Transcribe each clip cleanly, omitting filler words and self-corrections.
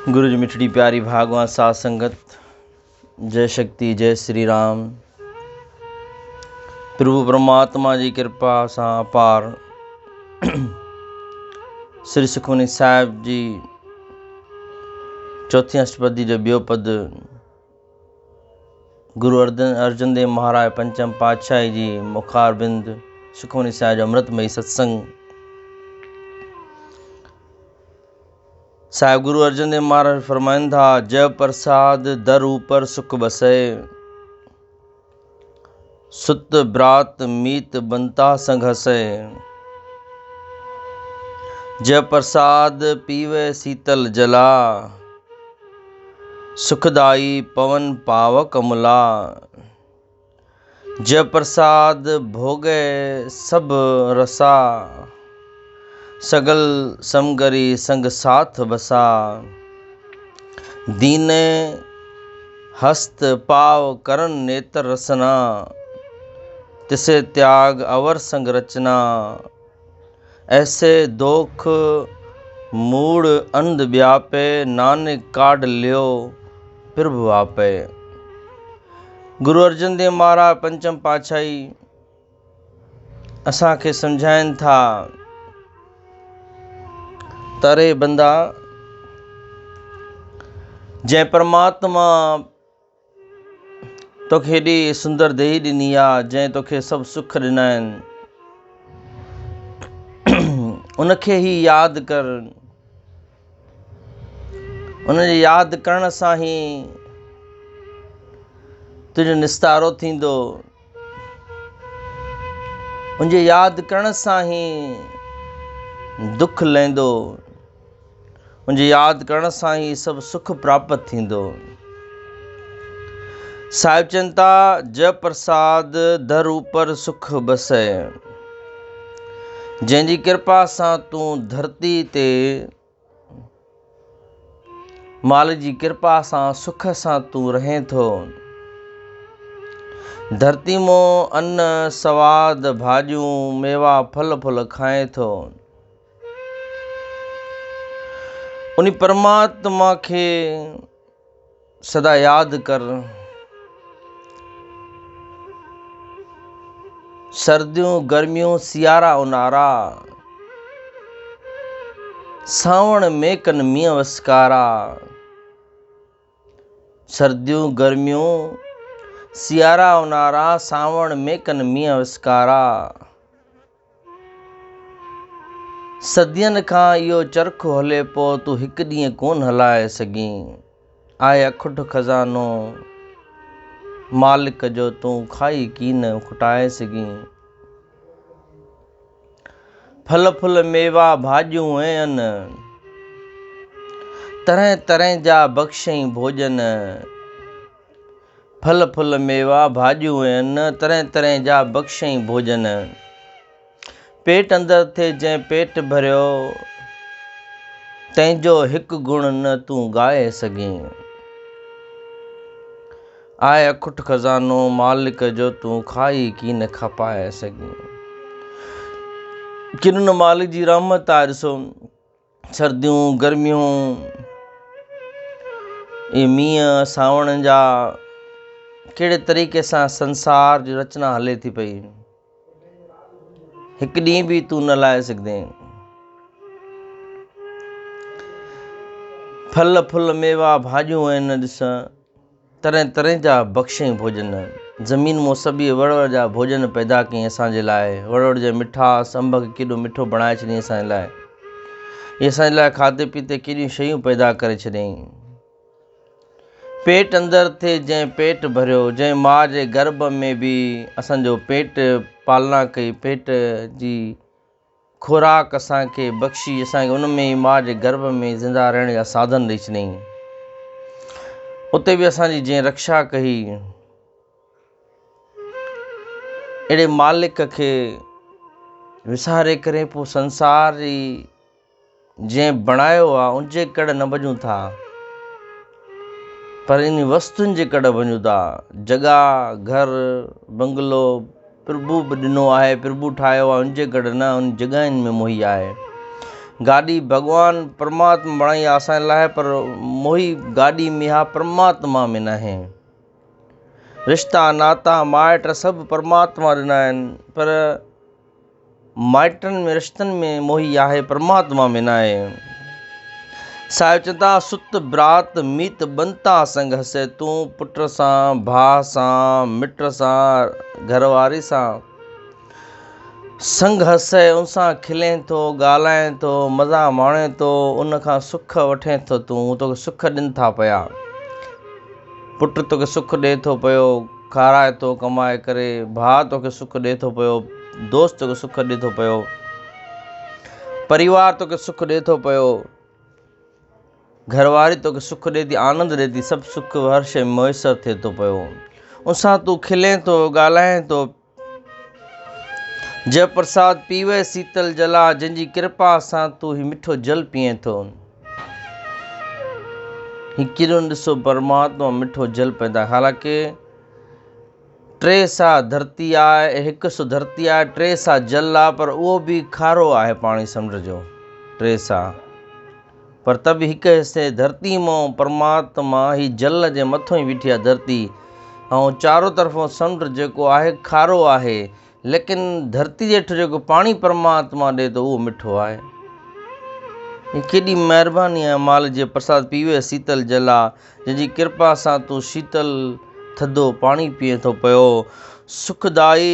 गुरु जी मिठड़ी प्यारी भागवत साध संगत, जय शक्ति जय श्री राम। प्रभु परमात्मा जी कृपा सां अपार श्री सुखमनी साहिब जी चौथी अष्टपदी जो ॿियो पद गुरु अर्जन देव महाराज पंचम पातशाही जी मुखारबिंद सुखमनी साहिब जो अमृतमयी सत्संग। साहिब गुरु अर्जन देव महाराज फरमाइन था, जय प्रसाद दर ऊपर सुख बसे, सुत ब्रात मीत बनता संघसे। जय प्रसाद पीवे शीतल जला, सुखदाई पवन पावक अमला। जय प्रसाद भोगे सब रसा, सगल समगरी संग साथ बसा। दीने हस्त पाव करण नेत्र रसना, तिसे त्याग अवर संग रचना। ऐसे दोख मूड अंध व्यापे, नानक काढ़ लियो प्रभु आपे। गुरु अर्जन देव महाराज पंचम पातशाही असांखे सम्झाइनि था, तरे बंदा जय परमात्मा तोखे हेॾी सुंदर देही ॾिनी आहे, जंहिं तोखे सभु सुख ॾिना आहिनि, उनखे ई यादि कर। उनजे यादि करण सां ई तुंहिंजो निस्तारो थींदो। उनजे यादि करण सां ई दुख लहींदो। उनजे यादि करण सां ई सभु सुख प्राप्त थींदो। साहिब चवनि था, जय प्रसाद दर ऊपर सुख बसे। जंहिंजी कृपा सां तूं धरती ते मालिक जी कृपा सां सुख सां तूं रहें थो। धरती मों अन्न सवाद भाॼियूं मेवा फल फुल खाए थो। उन परमात्मा खे सदा यादि कर। सर्दियूं गर्मियूं सियारा उन्हारा, सावण में कन मींहं वसकारा। सर्दियूं गर्मियूं सियारा उन्हारा, सावण में कन मींहं वसकारा। सदियनि खां इहो चरखो हले पियो, तूं हिकु ॾींहुं कोन हलाए सघीं। आहे अखुट खज़ानो मालिक जो, तूं खाई कीन खुटाए सघीं। फल फुल मेवा भाॼियूं ऐं अन, तरह तरह जा बख़्शई भोजन। फल फुल मेवा भाॼियूं ऐं अन, तरह तरह जा बख़्शई भोजन। पेट अंदरि थे जंहिं पेट भरियो, तंहिंजो हिकु गुण न तूं ॻाए सघीं। आहे अखुट खज़ानो मालिक जो, तूं खाई कीन खपाए सघीं। किन मालिक जी रहमत आहे। ॾिसो, सर्दियूं गर्मियूं, इहे मींहं सावण जा, कहिड़े तरीक़े सां संसार जी रचना हले थी पई। हिकु ॾींहुं बि तूं न लाहे सघंदे। फल फुल मेवा भाॼियूं आहिनि, ॾिस तरह तरह जा बख़्शई भोजन। ज़मीन मों सभु वड़ वड़ जा भोजन पैदा कयईं असांजे लाइ। वड़ वड़ जा मिठास, अंब खे केॾो मिठो बणाए छॾियईं असांजे लाइ। इहे असांजे लाइ खाधे पीते केॾियूं शयूं पैदा करे छॾियईं। पेट अंदरि थे जंहिं पेट भरियो, जंहिं माउ जे गर्भ में बि असांजो पेट पालना कई, पेट जी खुराक असांखे बख़्शी, असांखे उन में ई माउ जे गर्भ में ज़िंदा रहण जा साधन ॾेई छॾियईं। उते बि असांजी जंहिं रक्षा कई, अहिड़े मालिक खे विसारे करे पोइ संसार जी जंहिं बणायो आहे उनजे कड़ न वञूं था, पर इन वस्तुनि जे कड़ वञूं था। जॻह घर बंगलो प्रभु बि ॾिनो आहे, प्रभु ठाहियो आहे, उनजे कड़ न, उन जॻहियुनि में मोही आहे। गाॾी भॻवान परमात्मा बणाई आहे असांजे लाइ, पर मोही गाॾी में आहे, परमात्मा में न आहे। रिश्ता नाता माइट सभु परमात्मा ॾिना आहिनि, पर माइटनि में रिश्तनि में मोही आहे, परमात्मा में न आहे। साहिब चवंदा सुत ब्रात मीत बनता संग हसे, तूं पुट सां, भाउ सां, मिट सां, घरवारी सां संग हसे, उन सां खिले थो, ॻाल्हाए थो, मज़ा माणे थो, उन खां सुख वठे थो, तूं तोखे सुख ॾियनि था पिया। पुटु तोखे सुख ॾिए थो पियो, खाराए थो कमाए करे, भाउ तोखे सुख ॾिए थो पियो, दोस्त तोखे सुख ॾिए थो पियो, परिवार तोखे सुख ॾिए थो पियो, घरवारी तोखे सुख ॾिए थी, आनंद ॾिए थी, सभु सुख हर शइ मुयसरु थिए थो पियो। उनसां तूं खिले थो, ॻाल्हाए थो। जय प्रसाद पीवे शीतल जला, जंहिंजी कृपा सां तूं ही मिठो जल पीए थो। ही केॾो ॾिसो परमात्मा मिठो जल पैदा, हालांकि टे सा धरती आहे, हिकु सौ धरती आहे, टे सा जल आहे, पर उहो बि खारो आहे पाणी समुंड जो, टे सा। पर तब हिकु हिसे धरती मां परमात्मा ही जल जे मथां ई बीठी आहे धरती, ऐं चारो तरफ़ो समुंड जेको आहे खारो आहे, लेकिन धरती जे हेठि जेको पाणी परमात्मा ॾिए थो उहो मिठो आहे। ही केॾी महिरबानी आहे मालिक जे प्रसाद पीवे शीतल जला, जंहिंजी कृपा सां तूं शीतल थधो पाणी पीए थो पियो। सुखदाई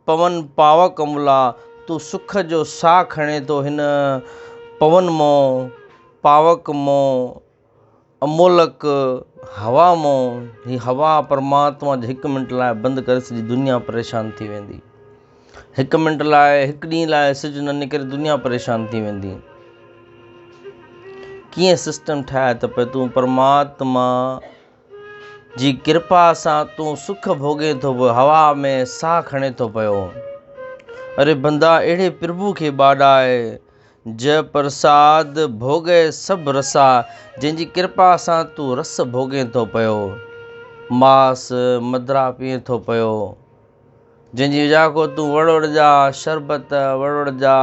पवन पावक अमुला, तूं सुख जो साह खणे थो हिन पवन मां, पावक मां, अमोलक हवा मां। ही हवा परमात्मा जे हिकु मिंट लाइ बंदि करे सॼी दुनिया परेशान थी वेंदी। हिकु मिंट लाइ, हिकु ॾींहुं लाइ सिज न निकिरे, दुनिया परेशान थी वेंदी। कीअं सिस्टम ठाहे त पियो, तूं परमात्मा जी कृपा सां तूं सुख भोॻे थो पियो, हवा में साह खणे थो पियो। अरे बंदा अहिड़े प्रभु खे ॿाॾाए, जय प्रसाद भोॻे सभु रसा, जंहिंजी कृपा सां तूं रस भोॻे थो पियो, मास मदिरा पीए थो पियो, जंहिंजी वजह खां तूं वड़ोड़ जा शरबत, वड़ोड़ जा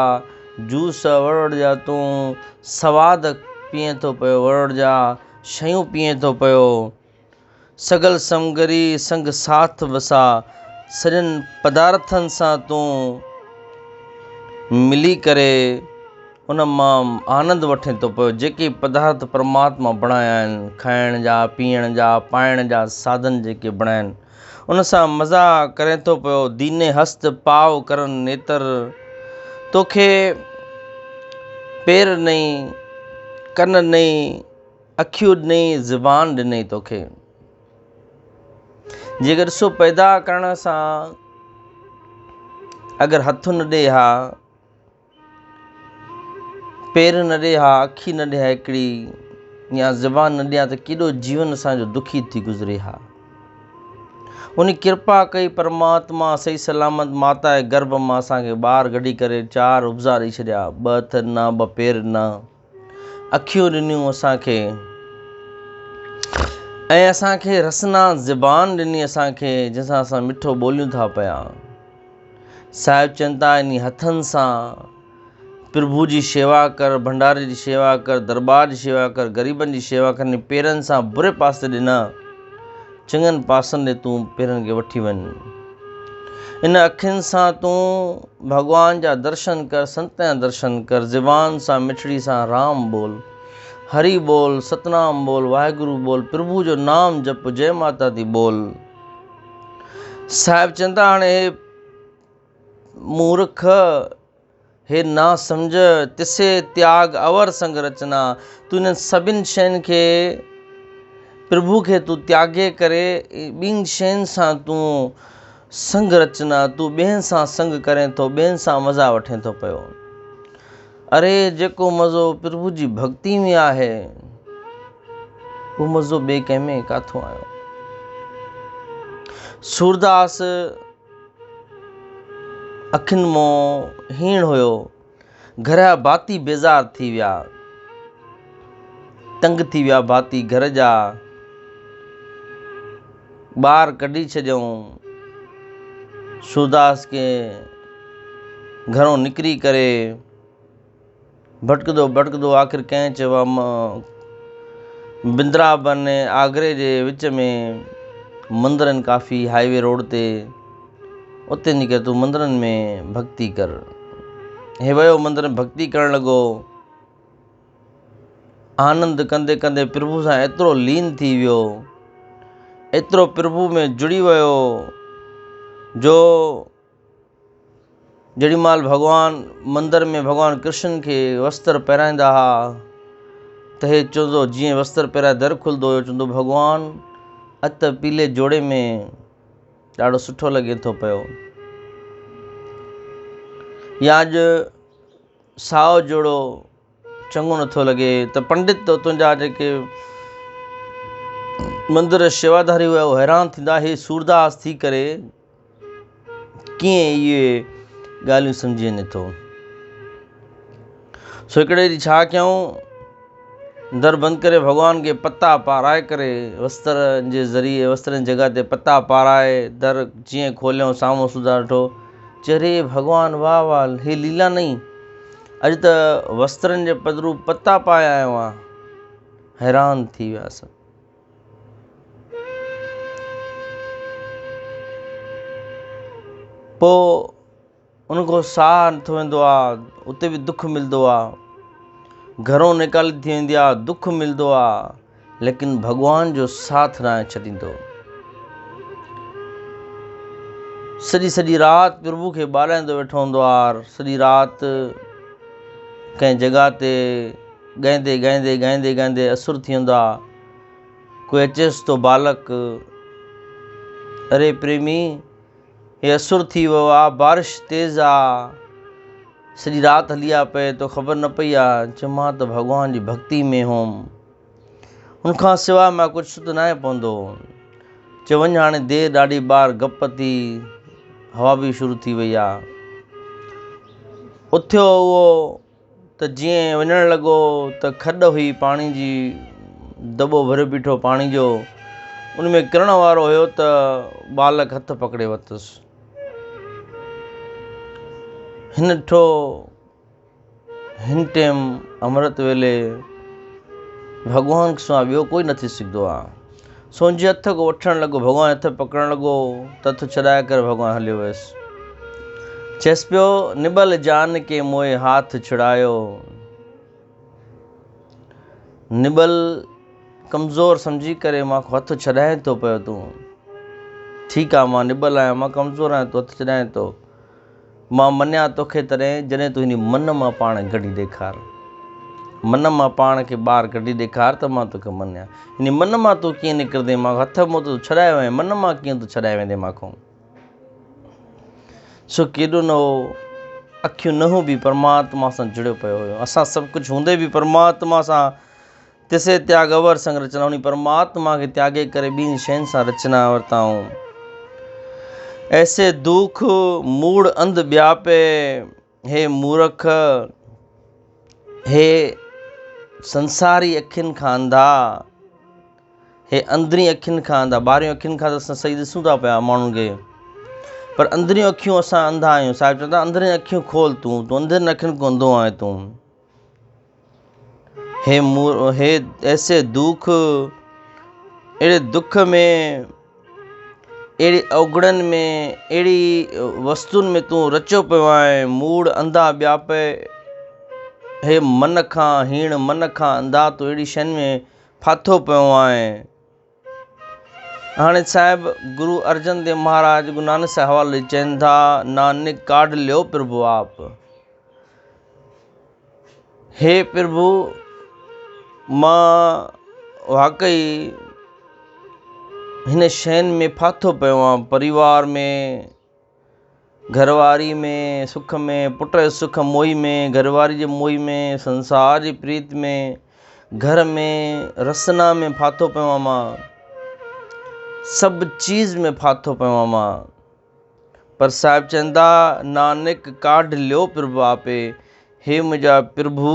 जूस, वड़ोड़ जा तूं सवाद पीए थो पियो, वड़ोड़ जा शयूं पीए थो पियो। सगल समगरी संग साथ वसा, सॼनि पदार्थनि सां तूं मिली करे उन मां आनंद वठे थो पियो। जेके पदार्थ परमात्मा बणाया आहिनि, खाइण जा, पीअण जा, पाइण जा साधन जेके बणाया आहिनि, उन सां मज़ा करे थो पियो। दीने हस्त पाव करन नेतर, तोखे पेर नहीं, कन नहीं, अखियूं नहीं, ज़ुबान ॾिनई तोखे। जेकर ॾिसो पैदा करण सां अगरि हथ न ॾे हा, पेर न ॾे हा, अखी न ॾे हा हिकिड़ी, या ज़ुबान न ॾे हा, त केॾो जीवन असांजो दुखी थी गुज़रे हा। उन कृपा कई परमात्मा, सही सलामत माता जे गर्भ मां असांखे ॿार कढी करे 4 उपज़ा ॾेई छॾिया, 2 हथ ॾिना, 2 पेर ॾिना, अखियूं ॾिनियूं असांखे, ऐं असांखे रसना ज़ुबान ॾिनी असांखे, जंहिंसां असां मिठो ॿोलियूं था पिया। साहिब चवनि था इन हथनि सां प्रभु जी शेवा कर, भंडारे जी शेवा कर, दरबार जी शेवा कर, ग़रीबनि जी शेवा कर। पेरनि सां बुरे पासे ॾिना, चङनि पासनि ॾे तूं पेरनि खे वठी वञ। इन अखियुनि सां तूं भॻवान जा दर्शन कर, संत जा दर्शन कर। ज़ुबान सां मिठड़ी सां राम बोल, हरि बोल, सतनाम बोल, वाहेगुरु बोल, प्रभु जो नाम जप, जय माता दी बोल। साहिब चवंदा हाणे मूर्ख, हे ना सम्झ, तिसे त्याग अवर संग रचना, तूं इन्हनि सभिनि शयुनि खे, प्रभु खे तूं त्यागे करे ॿियनि शयुनि सां तूं संग रचना, तूं ॿियनि सां संग करें थो, ॿियनि सां मज़ा वठे थो पियो। अरे जेको मज़ो प्रभु जी भक्ति में आहे, उहो मज़ो ॿिए कंहिं में काथों आयो। सूरदास अखियुनि मां हीण हुयो, घर जा भाती बेज़ार थी विया, तंग थी विया भाती, घर जा ॿार कढी छॾियऊं। सूरदास खे घरों निकिरी करे भटकदो भटकदो आख़िर कंहिं चयो बिंद्राबन ऐं आगरे जे विच में मंदर आहिनि काफ़ी, हाईवे रोड ते, उते निकिर तूं मंदरनि में भक्ति कर। हे वियो मंदर में भक्ति करणु लॻो, आनंद कंदे कंदे प्रभु सां एतिरो लीन थी वियो, एतिरो प्रभु में जुड़ी वियो जो जेॾी महिल भॻवानु मंदर में भॻवानु कृष्ण खे वस्त्र पहिराईंदा हुआ त हे चवंदो, जीअं वस्त्र पहिराए दर खुलंदो हुयो, चवंदो भॻवानु अत पीले जोड़े में ॾाढो सुठो लॻे थो पियो, या अॼु साओ जोड़ो चङो नथो लॻे। त पंडित तुंहिंजा जेके मंदर शेवाधारी हुआ उहे हैरान थींदा, हे सूरदास थी करे कीअं इहे ॻाल्हियूं सम्झे नथो। सो हिकिड़े ॾींहुं छा कयूं, दर बंदि करे भॻवान खे पता पाराए करे, वस्त्रनि जे ज़रिए वस्त्रनि जी जॻह ते पता पाराए दर जीअं खोलियऊं, साम्हूं सूदा ॾिठो, चरे भॻवान वाह वाह, हे लीला नहीं, अॼु त वस्त्रनि जे पधरू पता पाया आयो आहे। हैरान थी वियासीं। पोइ उनखां साह नथो वेंदो आहे, उते बि दुख मिलंदो आहे, घरों निकाली थी वेंदी आहे, दुख मिलंदो आहे, लेकिन भॻवान जो साथ न छॾींदो। सॼी सॼी राति प्रभु खे ॿाराईंदो वेठो हूंदो आहे, सॼी राति कंहिं जॻह ते ॻाईंदे ॻाईंदे ॻाईंदे ॻाईंदे असुर थी वेंदो आहे। कोई अचेसि थो बालक, अरे प्रेमी हे असुर थी वियो आहे, बारिश तेज़ आहे, सॼी राति हली आहे पए तो ख़बर न पई आहे। चयो मां त भॻवान जी भक्ति में हुउमि, उनखां सवाइ मां कुझु त न आहे पवंदो। चयो वञ हाणे देरि ॾाढी, ॿाहिरि गप थी, हवा बि शुरू थी वई आहे। उथियो उहो त जीअं वञणु लॻो त खॾ हुई पाणी जी, दॿो भरियो बीठो पाणी जो, उन में किरण वारो हुयो त बालक हथ पकिड़े वरितुसि। हिन ॾिठो हिन टाइम अमृत वेले भॻवान सां ॿियो कोई न थी सघंदो आहे। सोंजे हथ को वठणु लॻो, भॻवान हथ पकड़णु लॻो त हथ छॾाए करे भॻवानु हलियो वियुसि। चएसि पियो, निबल जान के मोए हाथ छुड़ायो। निबल कमज़ोर सम्झी करे मां हथ छॾाए थो पियो, तूं ठीकु आहे, मां निबल आहियां, मां कमज़ोर आहियां, तूं हथ छॾाए थो, मां मञिया तोखे तॾहिं जॾहिं तूं हिन मन मां पाण कढी ॾेखार, मन मां पाण खे ॿाहिरि कढी ॾेखार त मां तोखे मञिया। हिन मन मां तूं कीअं निकिरंदे, मां हथ मूं तूं छॾाए वएं, मन मां कीअं तूं छॾाए वेंदे मांखों। सो केॾो न हो, अखियूं न हू बि परमात्मा सां जुड़ियो पियो हुयो। असां सभु कुझु हूंदे बि परमात्मा सां तिसे त्याग अवर संग रचना, उन परमात्मा खे त्यागे करे ॿिनि शयुनि सां रचना वरिताऊं। ऐसे दुख मूड़ अंध व्यापे, हे मूर्ख, हे संसारी अखियुनि खां अंधा, हे अंदरी अखियुनि खां अंधा। ॿाहिरियों अखियुनि खां त असां सही ॾिसूं था पिया माण्हुनि खे, पर अंदरियूं अखियूं असां अंधा आहियूं। साहिबु चवंदा अंदरियूं अखियूं खोल, तूं अंदरियुनि अखियुनि खां अंधो आहे तूं। हे ऐसे दुख, अहिड़े दुख में, अहिड़ी अवगुणनि में, अहिड़ी वस्तुनि में तूं रचियो पियो आहे। मूड़ अंधा व्यापे, हे मन खां हीण, मन खां अंधा, तूं अहिड़ी शयुनि में फाथो पियो आहे। हाणे साहिबु गुरु अर्जन देव महाराज गुरु नानक साहिब हवाले चवनि था, नानक काढ लियो प्रभु आप। हे प्रभु, मां वाकई हिन शयुनि में फाथो पियो आहियां, परिवार में, घरवारी में, सुख में, पुट जे सुख मोही में, घरवारी जे मोही में, संसार जी प्रीत में, घर में रसना में फाथो पियो आहियां मां, सभु चीज़ में फाथो पियो आहियां मां। पर साहिबु चवंदा, नानक काढ लियो प्रभु आपे, हे मुंहिंजा प्रभु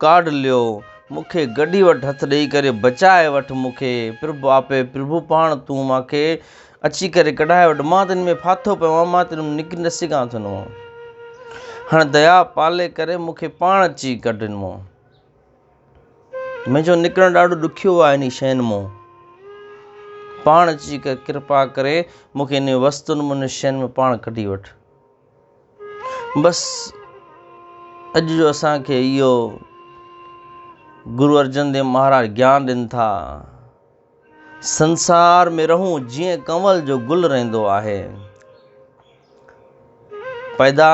काढ लियो, मूंखे गॾी वठि, हथु ॾेई करे बचाए वठि मूंखे। प्रभु आपे, प्रभु पाण तूं मूंखे अची करे कढाए वठि, मां त हिन में फाथो पियो आहियां, मां त निकिरी न सघां थो। हाणे दया पाले करे मूंखे पाण अची कढ हिन मां। मुंहिंजो निकिरणु ॾाढो ॾुखियो आहे इन शयुनि मां। पाण अची करे कृपा करे मूंखे इन वस्तुनि में, इन शयुनि में पाण कढी वठ। बसि अॼु जो असांखे इहो गुरु अर्जन देव महाराज ज्ञान ॾिन था, संसार में रहूं जीअं कंवल जो गुल रहंदो आहे। पैदा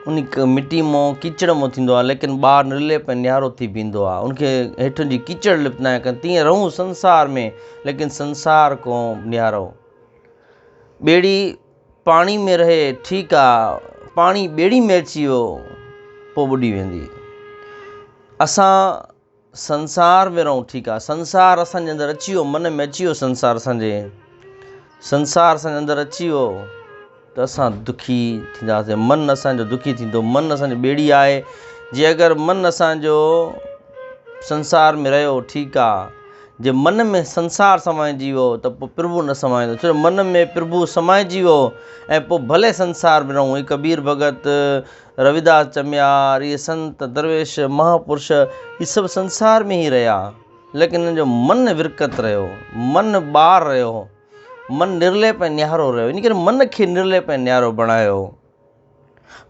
उन मिटी मां कीचड़ मां थींदो आहे, लेकिन ॿाहिरि निर्लेप ऐं न्यारो थी बीहंदो आहे। उनखे हेठि जी कीचड़ लिपना आहे, तीअं रहूं संसार में, लेकिन संसार को न्यारो। ॿेड़ी पाणी में रहे ठीकु आहे, पाणी ॿेड़ी में अची वियो पोइ ॿुॾी वेंदी। असां संसार में रहूं ठीकु आहे, संसार असांजे अंदरि अची वियो, मन में अची वियो संसार असांजे अंदरि अची वियो त असां दुखी थींदासीं, मन असांजो दुखी थींदो। मन असांजी ॿेड़ी आहे। जे अगरि मन असांजो संसार में रहियो ठीकु आहे, जे मन में संसार समाइजी वियो त पोइ प्रभु न समाईंदो। छो मन में प्रभु समाइजी वियो ऐं पोइ भले संसार में रहूं। कबीर भगत, रविदास चमियार, इहे संत दरवेश महापुरुष, इहे सभु संसार में ई रहिया, लेकिन हिन जो मन विरकत रहियो, मन ॿाहिरि रहियो, मन निर्लेप ऐं न्यारो रहियो। इन करे मन खे निर्लेप ऐं न्यारो बणायो।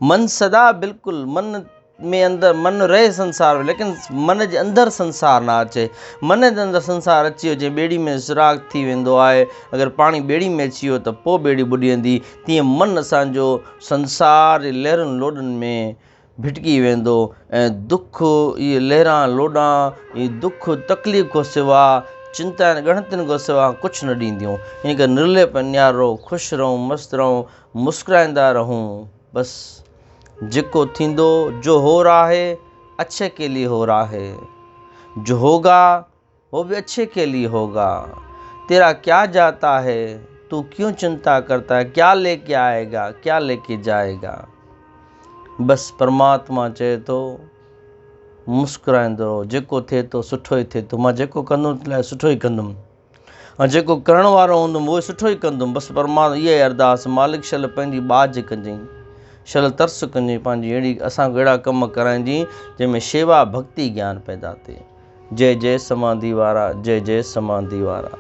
मन सदा बिल्कुलु मन में अंदरि मन रहे संसार में, लेकिन मन जे अंदरि संसार न अचे। मन जे अंदरि संसार अची वियो, जीअं ॿेड़ी में सुराग थी वेंदो आहे, अगरि पाणी ॿेड़ी में अची वियो त पोइ ॿेड़ी ॿुॾी वेंदी, तीअं मन असांजो संसार जे लहरुनि लोॾनि में भिटकी वेंदो ऐं दुख, इहे लहरां लोॾां, इहे दुख तकलीफ़ खां सवाइ, चिंता ऐं ॻणतियुनि खां सवाइ कुझु न ॾींदियूं। इन करे निर्लेप ऐं न्यारो, ख़ुशि रहूं, मस्तु रहूं, मुस्कुराईंदा रहूं। बसि जेको थींदो, जो हो रहा है अच्छे के लिए हो रहा है, जो होगा वो भी अच्छे के लिए होगा। तेरा क्या जाता है, तू क्यों चिंता करता है, क्या लेके आएगा, क्या लेके जाएगा। बसि परमात्मा चए थो मुस्कुराईंदो रहो, जेको थिए थो सुठो ई थिए थो। मां जेको कंदुमि लाइ सुठो ई कंदुमि, ऐं जेको करण वारो हूंदुमि उहो सुठो ई कंदुमि। बसि परमात्मा इहा अरदास, मालिक शल पंहिंजी बाज कजांइ, शल तरस कजांइ, पंहिंजी अहिड़ी असांखे अहिड़ा कम कराइजांइ जंहिंमें शेवा भक्ति ज्ञान पैदा थिए। जय जय समाधि वारा, जय जय समाधि वारा।